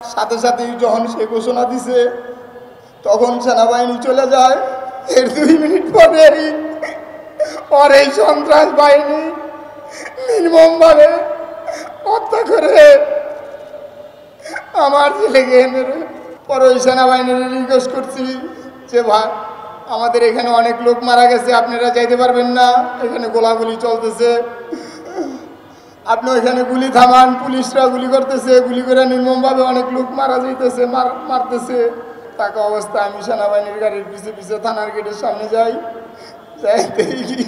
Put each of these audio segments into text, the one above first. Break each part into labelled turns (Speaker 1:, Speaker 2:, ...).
Speaker 1: সাথে সাথেই যখন সে ঘোষণা দিছে তখন সেনাবাহিনী চলে যায়। এর 2 মিনিট পরেই ওর এই সন্ত্রাস বাহিনী নির্মমভাবে হত্যা করে আমার ছেলেকে এনে। পরে ওই সেনাবাহিনীর রিকোয়েস্ট করছি যে ভাই আমাদের এখানে অনেক লোক মারা গেছে, আপনারা যাইতে পারবেন না, এখানে গোলাগুলি চলতেছে, আপনি ওইখানে গুলি থামান, পুলিশরা গুলি করতেছে, গুলি করে নির্মমভাবে অনেক লোক মারা যাইতেছে, মারতেছে। তাকে অবস্থা আমি সেনাবাহিনীর গাড়ির পিছে পিছে থানার গেটের সামনে যাই, দেখি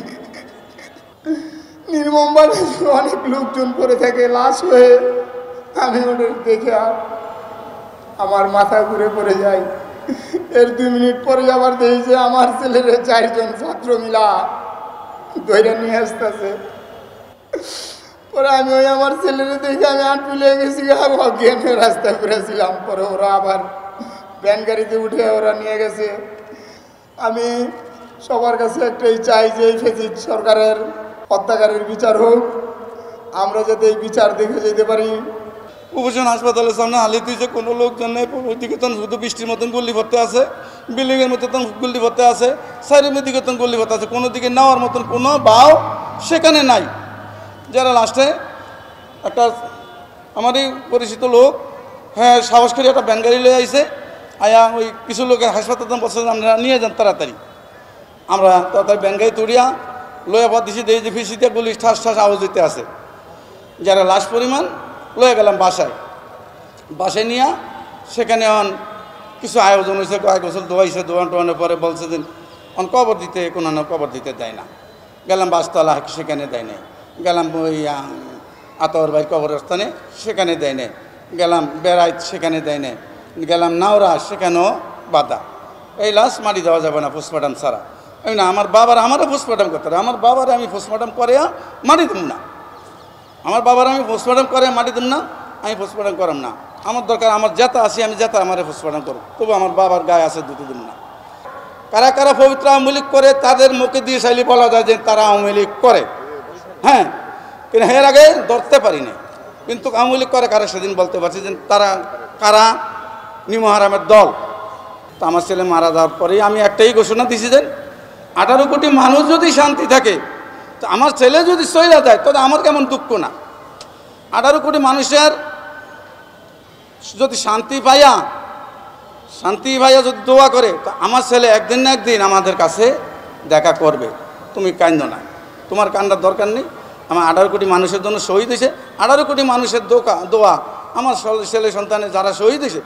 Speaker 1: নির্মমভাবে অনেক লোকজন পড়ে থাকে লাশ হয়ে। আমি ওদের দেখে আমার মাথা ঘুরে পড়ে যাই। এর 2 মিনিট পরে আবার দেখি যে আমার ছেলের 4 জন ছাত্র মিলা ধরে নিয়ে আসতেছে। পরে আমি ওই আমার ছেলের দেখে আমি আটপুলে গেছি, অজ্ঞানে রাস্তায় ঘুরেছিলাম। পরে ওরা আবার ভ্যান গাড়িতে উঠে ওরা নিয়ে গেছে। আমি সবার কাছে একটাই চাই যে এই ফেসিড সরকারের হত্যাকারীর বিচার হোক, আমরা যাতে এই বিচার দেখে যেতে পারি।
Speaker 2: উপজেলা হাসপাতালের সামনে আলি তুইছে কোনো লোকজন নেই, ওইদিকে তখন শুধু বৃষ্টির মতন গল্লি ভরতে আছে, বিল্ডিংয়ের মধ্যে তখন গল্লি ভরতে আছে, সাইডের দিকে তখন গল্লি ভরতে আছে, কোনো দিকে নেওয়ার মতন কোনো বাও সেখানে নাই। যারা লাস্টে একটা আমারই পরিচিত লোক সাহস করে একটা ভ্যান গাড়ি লয়ে আইছে, আয়া ওই কিছু লোকের হাসপাতাল বসে আমরা নিয়ে যান তাড়াতাড়ি। আমরা তাড়াতাড়ি ভ্যান গাড়ি তুড়িয়া লয়ে পর দিছি, দেখি যে ফিসিতে গুলি ঠাস ঠাস আওয়াজ দিতে আছে। যারা লাশ পরিমাণ লয়ে গেলাম বাসায় নিয়ে, সেখানে কিছু আয়োজন হয়েছে, কয়েক বছর দোয়াইছে, দোয়ানোর পরে বলছে যে কবর দিতে কোনো কবর দিতে দেয় না। গেলাম বাসতলা, সেখানে দেয় নাই। গেলাম ওই আতর ভাই কবরস্থানে, সেখানে দেয় নাই। গেলাম বেড়াইত, সেখানে দেয় নাই। গেলাম নাওরা, সেখানেও বাধা। এই লাশ মাটি দেওয়া যাবে না পোস্টমর্টম ছাড়া। আমি না, আমার বাবার আমারও পোস্টমর্টম করতে হবে, আমার বাবার আমি পোস্টমর্টম করে মাটি দেব না। আমার বাবার আমি পোস্টমর্টম করে মাটি দেব না, আমি পোস্টমর্টম করব না। আমার দরকার আমার জেতা আসি, আমি জেতা আমার পোস্টমর্টম করব, তবু আমার বাবার গায়ে আছে দুটো দেব না। কারা কারা পবিত্র আওয়ামী লীগ করে তাদের মুখে দিয়ে চাইলে বলা যায় যে তারা আওয়ামী লীগ করে, হ্যাঁ, কিন্তু এর আগে ধরতে পারি না। কিন্তু আওয়ামী লীগ করে কারা সেদিন বলতে পারছি যে তারা কারা নিমহারামের দল। তো আমার ছেলে মারা যাওয়ার পরেই আমি একটাই ঘোষণা দিছি যে 18 কোটি মানুষ যদি শান্তি থাকে, তো আমার ছেলে যদি চলে যায় তবে আমার কেমন দুঃখ না। 18 কোটি মানুষের যদি শান্তি পাইয়া যদি দোয়া করে, তো আমার ছেলে একদিন না একদিন আমাদের কাছে দেখা করবে। তুমি কান্দো না, তোমার কান্দার দরকার নেই। আমার 18 কোটি মানুষের জন্য শহীদ হয়েছে, 18 কোটি মানুষের দোয়া আমার ছেলে সন্তানের যারা শহীদ হয়েছে